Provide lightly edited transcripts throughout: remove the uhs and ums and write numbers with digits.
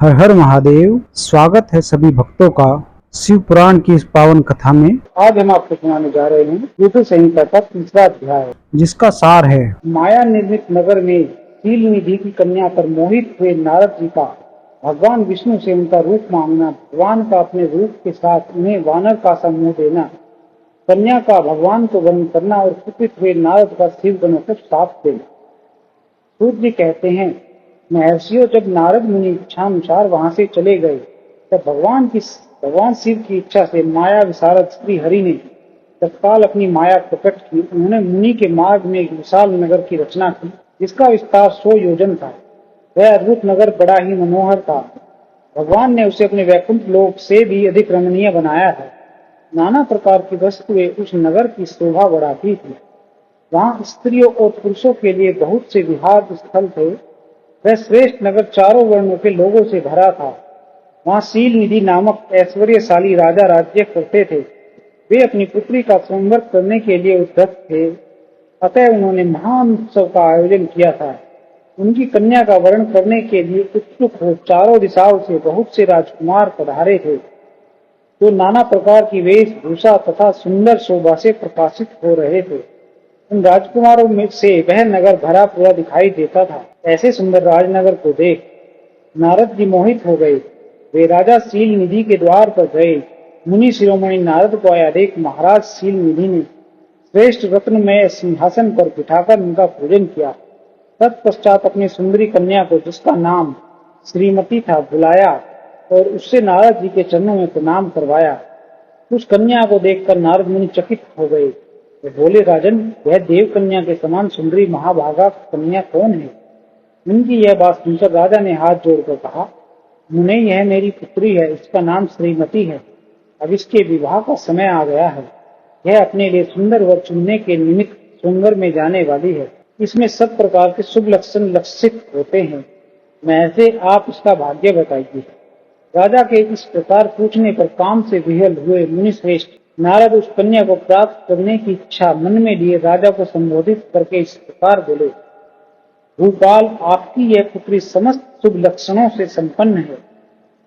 हर हर महादेव। स्वागत है सभी भक्तों का शिव पुराण की इस पावन कथा में। आज हम आपको सुनाने जा रहे हैं विष्णु संहिता का तीसरा अध्याय, जिसका सार है माया निर्मित नगर में शील निधि की कन्या पर मोहित हुए नारद जी का भगवान विष्णु से उनका रूप मांगना, भगवान का अपने रूप के साथ उन्हें वानर का सा मुंह देना, कन्या का भगवान को वर्ण करना और कुपित हुए नारद का शिव गणों को साथ देना। सूत जी कहते हैं, महर्षियों, जब नारद मुनि इच्छा अनुसार वहां से चले गए तब भगवान शिव की इच्छा से माया विशारद श्री हरि ने तत्काल अपनी माया प्रकट की। उन्होंने मुनि के मार्ग में एक विशाल नगर की रचना की, जिसका विस्तार 100 योजन था। वह अद्भुत नगर बड़ा ही मनोहर था। भगवान ने उसे अपने वैकुंठ लोक से भी अधिक रमणीय बनाया है। नाना प्रकार की वस्तुएं उस नगर की शोभा बढ़ाती थी। वहां स्त्रियों और पुरुषों के लिए बहुत से विहार स्थल थे। वह श्रेष्ठ नगर चारों वर्णों के लोगों से भरा था। वहां शील निधि नामक ऐश्वर्यशाली राजा राज्य करते थे। वे अपनी पुत्री का स्वयंवर करने के लिए उद्यत थे, अतः उन्होंने महान उत्सव का आयोजन किया था। उनकी कन्या का वर्ण करने के लिए उत्सुक हो चारों दिशाओं से बहुत से राजकुमार पधारे थे, जो नाना प्रकार की वेशभूषा तथा सुंदर शोभा से प्रकाशित हो रहे थे। उन राजकुमारों में से वह नगर भरा पूरा दिखाई देता था। ऐसे सुंदर राजनगर को देख नारद जी मोहित हो गए। वे राजा शील निधि के द्वार पर गए। मुनि शिरोमणि नारद को आया देख महाराज शील निधि ने श्रेष्ठ रत्नमय सिंहासन पर बिठाकर उनका पूजन किया। तत्पश्चात अपनी सुंदरी कन्या को, जिसका नाम श्रीमती था, बुलाया और उससे नारद जी के चरणों में प्रणाम करवाया। उस कन्या को देखकर नारद मुनि चकित हो गए। वे बोले, राजन, यह देव कन्या के समान सुंदरी महाभागा कन्या कौन है? उनकी यह बात सुनकर राजा ने हाथ जोड़कर कहा, मुने, यह मेरी पुत्री है। इसका नाम श्रीमती है। अब इसके विवाह का समय आ गया है। यह अपने लिए सुंदर वर चुनने के निमित्त स्वयंवर में जाने वाली है। इसमें सब प्रकार के शुभ लक्षण लक्षित होते हैं। मैं से आप इसका भाग्य बताइए। राजा के इस प्रकार पूछने पर काम से विह्वल हुए मुनि श्रेष्ठ नारद उस कन्या को प्राप्त करने की इच्छा मन में लिए राजा को संबोधित करके इस प्रकार बोले, भूपाल, आपकी यह पुत्री समस्त शुभ लक्षणों से संपन्न है,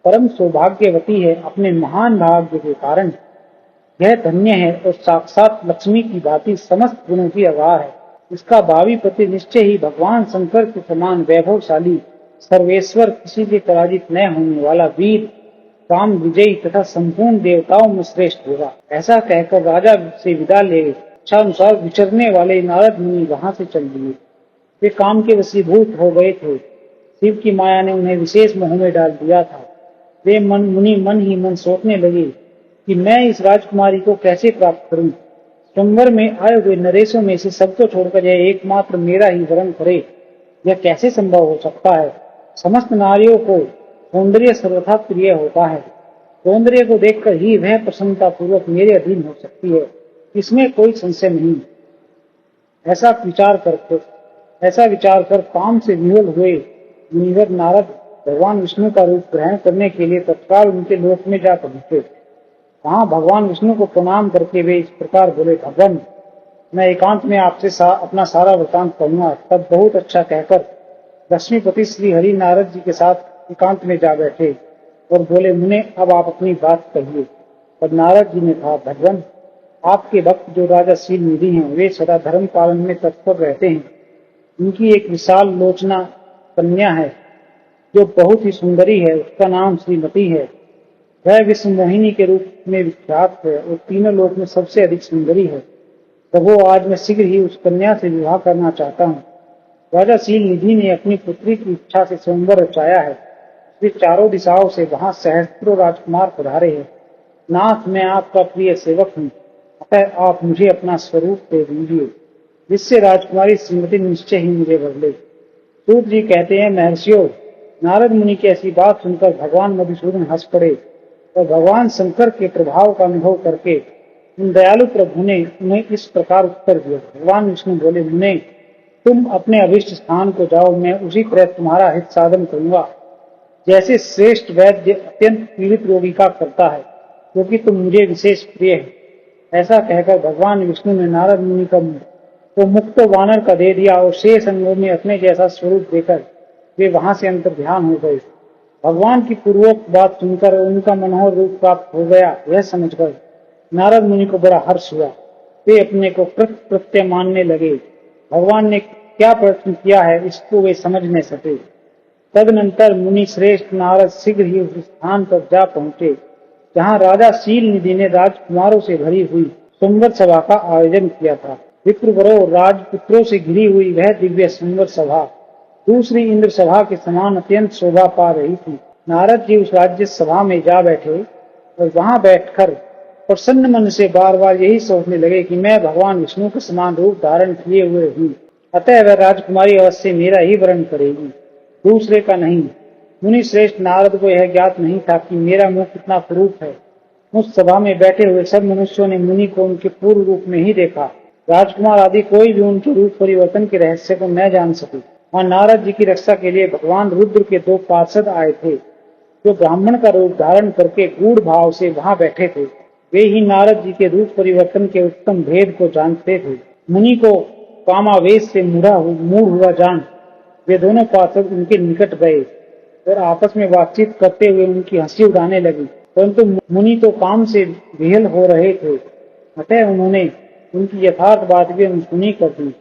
परम सौभाग्यवती है। अपने महान भाग्य के कारण यह धन्य है और साक्षात लक्ष्मी की भांति समस्त गुणों की अगार है। इसका भावी पति निश्चय ही भगवान शंकर के समान वैभवशाली, सर्वेश्वर, किसी के पराजित न होने वाला वीर, काम विजयी तथा संपूर्ण देवताओं में श्रेष्ठ होगा। ऐसा कहकर राजा से विदा ले इच्छा अनुसार विचरने वाले नारद मुनि वहां से चल दिए। वे काम के वशीभूत हो गए थे। शिव की माया ने उन्हें विशेष मोह में डाल दिया था। वे मुनि मन ही मन सोचने लगे कि मैं इस राजकुमारी को कैसे प्राप्त करूं। स्वयंवर में आए हुए नरेशों में से सबको छोड़कर यह एकमात्र मेरा ही वरण करे, यह कैसे संभव हो सकता है? समस्त नारियों को सौंदर्य सर्वथा प्रिय होता है। सौंदर्य को देखकर ही वह प्रसन्नता पूर्वक मेरे अधीन हो सकती है, इसमें कोई संशय नहीं। ऐसा विचार कर काम से विह्वल हुए मुनिवर नारद भगवान विष्णु का रूप ग्रहण करने के लिए तत्काल उनके लोक में जा पहुंचे। वहां भगवान विष्णु को प्रणाम करके वे इस प्रकार बोले, भगवान, मैं एकांत में आपसे अपना सारा वृतांत कहूंगा। तब बहुत अच्छा कहकर लक्ष्मीपति श्री हरि नारद जी के साथ एकांत में जा बैठे और बोले, मुने, अब आप अपनी बात कहिए। तब नारद जी ने कहा, भगवान, आपके भक्त जो राजा शील निधि हैं, वे सदा धर्म पालन में तत्पर रहते हैं। उनकी एक विशाल लोचना कन्या है जो बहुत ही सुंदरी है। उसका नाम श्रीमती है। वह विश्व मोहिनी के रूप में विख्यात है और तीनों लोक में सबसे अधिक सुंदरी है। प्रभु, आज मैं शीघ्र ही उस कन्या से विवाह करना चाहता हूँ। राजा शील निधि ने अपनी पुत्री की इच्छा से स्वयंवर रचाया है। वे चारों दिशाओं से वहां सहस्त्रों राजकुमार पधारे हैं। नाथ, मैं आपका प्रिय सेवक हूँ, अतः आप मुझे अपना स्वरूप दे दीजिए, जिससे राजकुमारी श्रीमती निश्चय ही मुझे बदले। सूत जी कहते हैं, महर्षियों, नारद मुनि की ऐसी बात सुनकर भगवान मधुसूदन हंस पड़े और भगवान शंकर के प्रभाव का अनुभव करके उन दयालु प्रभु ने उन्हें इस प्रकार उत्तर दिया। भगवान विष्णु बोले, मुने, तुम अपने अभिष्ट स्थान को जाओ, मैं उसी तरह तुम्हारा हित साधन करूंगा, जैसे श्रेष्ठ वैद्य अत्यंत पीड़ित रोगी का करता है, क्योंकि तुम मुझे विशेष प्रिय है। ऐसा कहकर भगवान विष्णु ने नारद मुनि को मुक्त वानर का दे दिया और शेष अंगों में अपने जैसा स्वरूप देकर वे वहां से अंतर्ध्यान हो गए। भगवान की पूर्वोक्त बात सुनकर उनका मनोहर रूप प्राप्त हो गया, यह समझकर नारद मुनि को बड़ा हर्ष हुआ। वे अपने को कृत प्रत्यय मानने लगे। भगवान ने क्या प्रश्न किया है इसको वे समझ न सके। तदनंतर मुनि श्रेष्ठ नारद शीघ्र ही उस स्थान पर जा पहुंचे जहां राजा शील निधि ने राजकुमारों से भरी हुई संवर सभा का आयोजन किया था। विप्रवरों राजपुत्रों से घिरी हुई वह दिव्य संवर सभा दूसरी इंद्र सभा के समान अत्यंत शोभा पा रही थी। नारद जी उस राज्य सभा में जा बैठे और वहां बैठकर प्रसन्न मन से बार बार यही सोचने लगे कि मैं भगवान विष्णु के समान रूप धारण किए हुए हूँ, अतः वह राजकुमारी अवश्य मेरा ही वर्ण करेगी, दूसरे का नहीं। मुनि श्रेष्ठ नारद को यह ज्ञात नहीं था कि मेरा मुख कितना कुरूप है। उस सभा में बैठे हुए सब मनुष्यों ने मुनि को उनके पूर्व रूप में ही देखा। राजकुमार आदि कोई भी उनके रूप परिवर्तन के रहस्य को न जान सके। और नारद जी की रक्षा के लिए भगवान रुद्र के 2 पार्षद आए थे, जो ब्राह्मण का रूप धारण करके गूढ़ भाव से वहां बैठे थे। वे ही नारद जी के रूप परिवर्तन के उत्तम भेद को जानते थे। मुनि को कामावेश से मूढ़ हुआ जान वे दोनों पार्षद उनके निकट गए और आपस में बातचीत करते हुए उनकी हंसी उड़ाने लगी, परंतु मुनि तो काम से विहल हो रहे थे, अतः उन्होंने उनकी यथार्थ बात भी अनसुनी कर दी।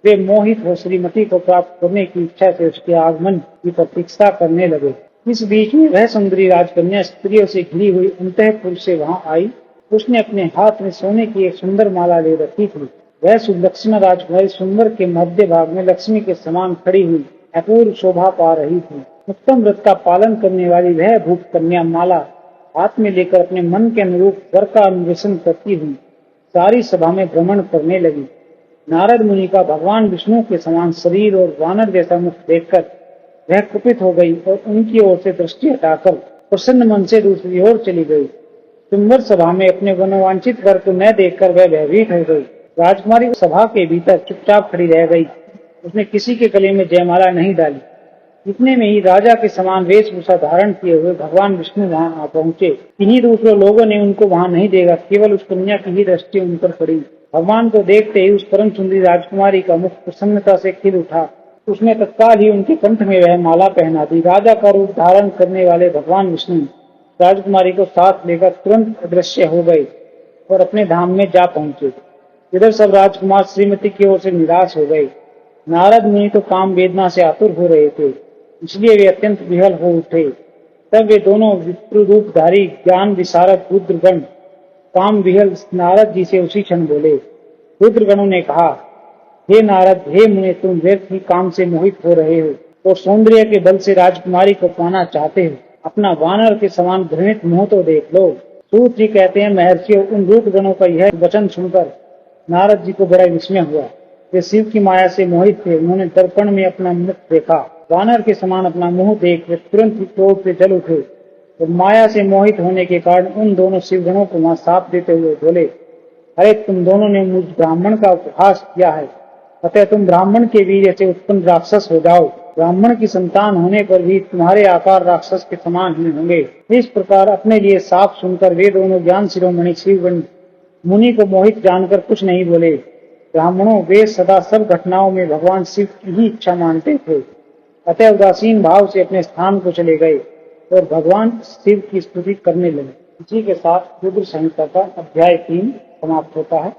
वे मोहित हो श्रीमती को प्राप्त करने की इच्छा से उसके आगमन की प्रतीक्षा करने लगे। इस बीच में वह सुंदरी राजकन्या स्त्रियों से घिरी हुई अंतःपुर से वहां आई। उसने अपने हाथ में सोने की एक सुंदर माला ले रखी थी। वह सुलक्षणा राजकुमारी सुंदर के मध्य भाग में लक्ष्मी के समान खड़ी हुई अपूर्व शोभा पा रही थी। उत्तम व्रत का पालन करने वाली वह भूप कन्या माला हाथ में लेकर अपने मन के अनुरूप वर का अन्वेषण करती हुई सारी सभा में भ्रमण करने लगी। नारद मुनि का भगवान विष्णु के समान शरीर और वानर जैसा मुख देखकर वह कुपित हो गई और उनकी ओर से दृष्टि हटाकर प्रसन्न मन से दूसरी ओर चली गई। सुंदर सभा में अपने मनोवांछित वर को न देखकर वह भयभीत हो गई। राजकुमारी सभा के भीतर चुपचाप खड़ी रह गई। उसने किसी के गले में जयमाला नहीं डाली। इतने में ही राजा के समान वेशभूषा धारण किए हुए भगवान विष्णु वहां आ पहुंचे। किन्हीं दूसरे लोगों ने उनको वहां नहीं देखा, केवल उस कन्या की ही दृष्टि उन पर पड़ी। भगवान को देखते ही उस परम सुंदरी राजकुमारी का मुख प्रसन्नता से खिल उठा। उसने तत्काल ही उनके कंठ में वह माला पहना दी। राजा का रूप धारण करने वाले भगवान विष्णु राजकुमारी को साथ लेकर तुरंत अदृश्य हो गए और अपने धाम में जा पहुंचे। इधर सब राजकुमार श्रीमती की ओर से निराश हो गए। नारद मुनि तो काम वेदना से आतुर हो रहे थे, इसलिए वे अत्यंत विहल हो उठे। तब वे दोनों विप्र रूपधारी ज्ञान विशारद रुद्रगण काम विहल नारद जी से उसी क्षण बोले। रुद्रगणों ने कहा, हे नारद, हे मुनि, तुम व्यर्थ ही काम से मोहित हो रहे हो और सौंदर्य के बल से राजकुमारी को पाना चाहते हो। अपना वानर के समान घृणित मुंह तो देख लो। सूत जी कहते हैं, महर्षियों, उन रुद्रगणों का यह वचन सुनकर नारद जी को बड़ा विस्मय हुआ। वे शिव की माया से मोहित थे। उन्होंने दर्पण में अपना मुख देखा। वानर के समान अपना मुंह देख वे तुरंत ही क्रोध से जल उठे और माया से मोहित होने के कारण उन दोनों शिवगणों को वहां साप देते हुए बोले, अरे तुम दोनों ने मुझ ब्राह्मण का उपहास किया है, अतः तुम ब्राह्मण के वीर्य से उत्पन्न राक्षस हो जाओ। ब्राह्मण की संतान होने पर भी तुम्हारे आकार राक्षस के समान ही होंगे। इस प्रकार अपने लिए साफ सुनकर वे दोनों ज्ञान शिरोमणि शिवगण मुनि को मोहित जानकर कुछ नहीं बोले। ब्राह्मणों, वे सदा सब घटनाओं में भगवान शिव की ही इच्छा मानते थे, अतः उदासीन भाव से अपने स्थान को चले गए और भगवान शिव की स्तुति करने लगे। इसी के साथ रुद्र संहिता का अध्याय 3 समाप्त होता है।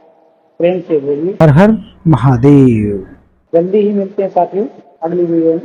प्रेम से बोलिए हर हर महादेव। जल्दी ही मिलते हैं साथियों अगली वीडियो में।